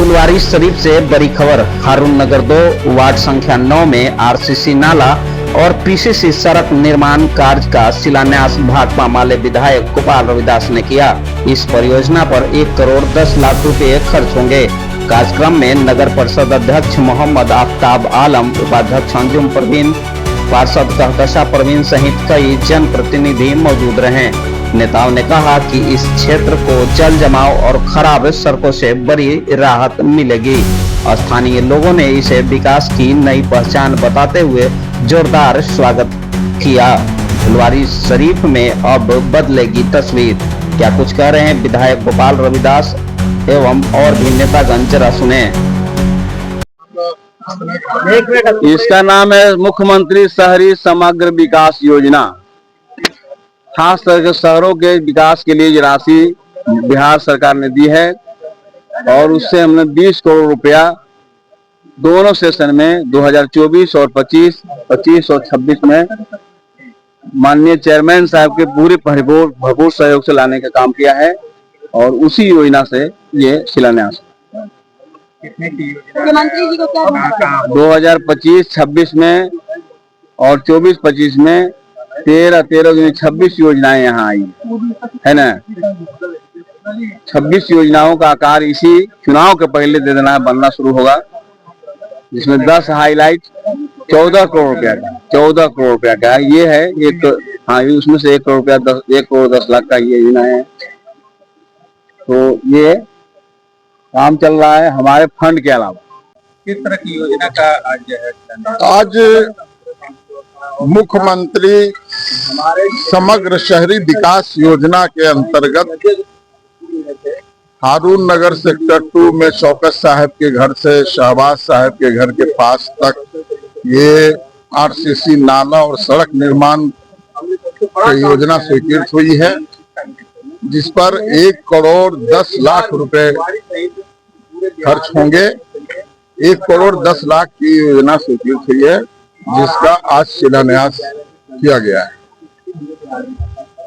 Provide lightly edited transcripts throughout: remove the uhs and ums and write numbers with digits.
फुलवारी शरीफ से बड़ी खबर। हारून नगर 2 वार्ड संख्या 9 में आरसीसी नाला और पीसीसी सड़क निर्माण कार्य का शिलान्यास भाकपा माले विधायक गोपाल रविदास ने किया। इस परियोजना पर 1 करोड़ 10 लाख रुपए खर्च होंगे। कार्यक्रम में नगर परिषद अध्यक्ष मोहम्मद आफ्ताब आलम, उपाध्यक्ष अंजुम परवीन, पार्षद कहकशा परवीन सहित कई जनप्रतिनिधि मौजूद रहे। नेताओं ने कहा कि इस क्षेत्र को जल जमाव और खराब सड़कों से बड़ी राहत मिलेगी। स्थानीय लोगों ने इसे विकास की नई पहचान बताते हुए जोरदार स्वागत किया। फुलवारी शरीफ में अब बदलेगी तस्वीर। क्या कुछ कह रहे हैं विधायक गोपाल रविदास एवं और भी नेतागण, जरा सुने। इसका नाम है मुख्यमंत्री शहरी समग्र विकास योजना। खास करके शहरों के विकास के लिए ये राशि बिहार सरकार ने दी है और उससे हमने 20 करोड़ रुपया दोनों सेशन में 2024 और 25 और 26 में माननीय चेयरमैन साहब के पूरे भरपूर सहयोग से लाने का काम किया है और उसी योजना से ये शिलान्यास। मुख्यमंत्री जी को क्या 2025-26 में और 24-25 में 13 योजनाएं यहाँ आई है ना। 26 योजनाओं का आकार इसी चुनाव के पहले दे देना बनना शुरू होगा, जिसमें 10 हाईलाइट 14 करोड़ रुपया का 14 करोड़ रुपया का ये है। एक उसमें से 1 करोड़ रुपया 1 करोड़ 10 लाख का ये योजना है। तो ये काम चल रहा है हमारे फंड के अलावा। किस तरह की योजना का आज मुख्यमंत्री समग्र शहरी विकास योजना के अंतर्गत हारून नगर सेक्टर 2 में शौकत साहब के घर से शहबाज साहब के घर के पास तक ये आरसीसी नाला और सड़क निर्माण योजना स्वीकृत हुई है, जिस पर 1 करोड़ 10 लाख रुपए खर्च होंगे। 1 करोड़ 10 लाख की योजना स्वीकृत हुई है, जिसका आज शिलान्यास किया गया है।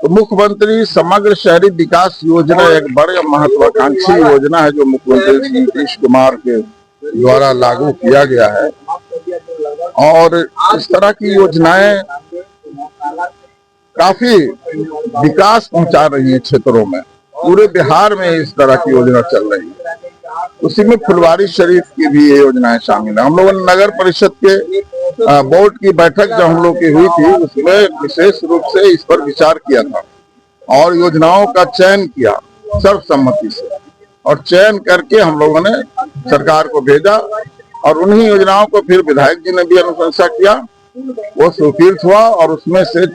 तो मुख्यमंत्री समग्र शहरी विकास योजना एक बड़े महत्वाकांक्षी योजना है जो मुख्यमंत्री नीतीश कुमार के द्वारा लागू किया गया है और इस तरह की योजनाएं काफी विकास पहुंचा रही है क्षेत्रों में। पूरे बिहार में इस तरह की योजना चल रही है। उसी में फुलवारी शरीफ की भी ये योजनाएं शामिल है। हम लोगों ने नगर परिषद के बोर्ड की बैठक जब हम लोग की हुई थी, उसमें विशेष रूप से इस पर विचार किया था और योजनाओं का चयन किया सर्वसम्मति से, और चयन करके हम लोगों ने सरकार को भेजा और उन्हीं योजनाओं को फिर विधायक जी ने भी अनुशंसा किया। वो स्वीकृत हुआ और उसमें से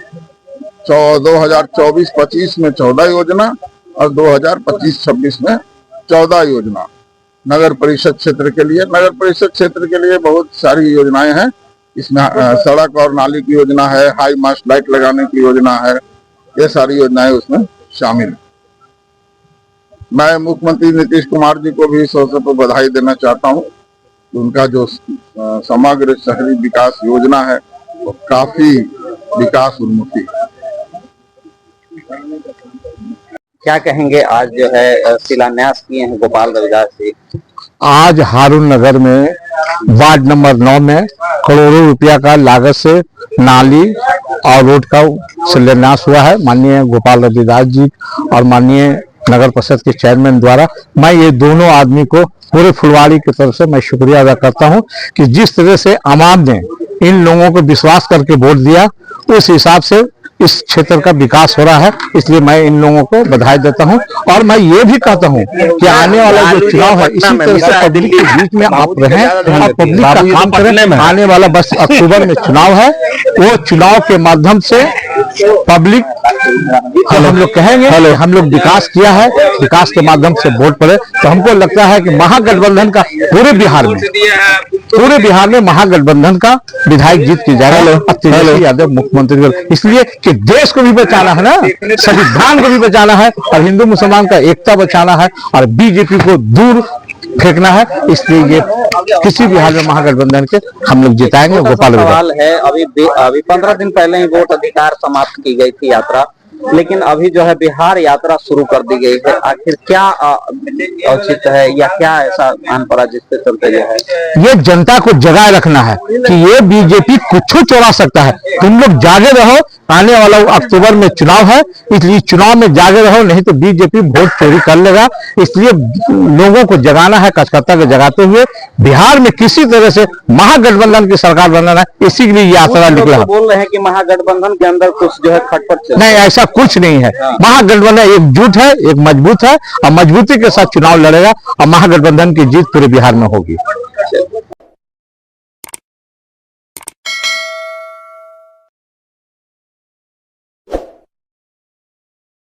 2024-25 में 14 योजना और 2025-26 में 14 योजना नगर परिषद क्षेत्र के लिए। नगर परिषद क्षेत्र के लिए बहुत सारी योजनाएं हैं। इसमें सड़क और नाली की योजना है, हाई मास्ट लाइट लगाने की योजना है, ये सारी योजनाएं उसमें शामिल है। मैं मुख्यमंत्री नीतीश कुमार जी को भी इस अवसर पर बधाई देना चाहता हूँ। उनका जो समग्र शहरी विकास योजना है वो काफी विकास उन्मुखी है। क्या कहेंगे, आज जो है शिलान्यास किए हैं गोपाल रविदास जी। आज हारून नगर में वार्ड नंबर 9 में करोड़ों रुपया का लागत से नाली और रोड का शिलान्यास हुआ है माननीय गोपाल रविदास जी और माननीय नगर परिषद के चेयरमैन द्वारा। मैं ये दोनों आदमी को पूरे फुलवारी की तरफ से मैं शुक्रिया अदा करता हूं कि जिस तरह से आवाम ने इन लोगों को विश्वास करके वोट दिया, उस हिसाब से इस क्षेत्र का विकास हो रहा है। इसलिए मैं इन लोगों को बधाई देता हूं और मैं ये भी कहता हूं कि आने वाला जो चुनाव है इसी तरह से पब्लिक के बीच में आप रहें और पब्लिक का काम करें। आने वाला बस अक्टूबर में चुनाव है, वो चुनाव के माध्यम से पब्लिक हम लोग कहेंगे हम लोग विकास किया है, विकास के माध्यम से वोट पड़े। तो हमको लगता है कि महागठबंधन का पूरे बिहार में महागठबंधन का विधायक जीत की जाएगा। तेजस्वी यादव मुख्यमंत्री, इसलिए कि देश को भी बचाना है ना, संविधान को भी बचाना है और हिंदू मुसलमान का एकता बचाना है और बीजेपी को दूर फेंकना है। इसलिए ये किसी भी हाल में महागठबंधन के हम लोग जिताएंगे। गोपाल सवाल है, अभी 15 दिन पहले ही वोट अधिकार समाप्त की गई थी यात्रा, लेकिन अभी जो है बिहार यात्रा शुरू कर दी गई है, आखिर क्या औचित्य है या क्या ऐसा ध्यान पड़ा जिसके चलते जो है ये जनता को जगाए रखना है कि ये बीजेपी कुछ चुरा सकता है, तुम लोग जागे रहो, आने वाला अक्टूबर में चुनाव है, इसलिए चुनाव में जागे रहो, नहीं तो बीजेपी वोट चोरी कर लेगा। इसलिए लोगों को जगाना है, कचकत्ता को जगाते हुए बिहार में किसी तरह से महागठबंधन की सरकार बनाना है, इसी के लिए यात्रा निकला है। बोल रहे हैं कि महागठबंधन के अंदर कुछ जो है खटपट चल रहा है। नहीं, ऐसा कुछ नहीं है। महागठबंधन एकजुट है, एक मजबूत है और मजबूती के साथ चुनाव लड़ेगा और महागठबंधन की जीत पूरे बिहार में होगी।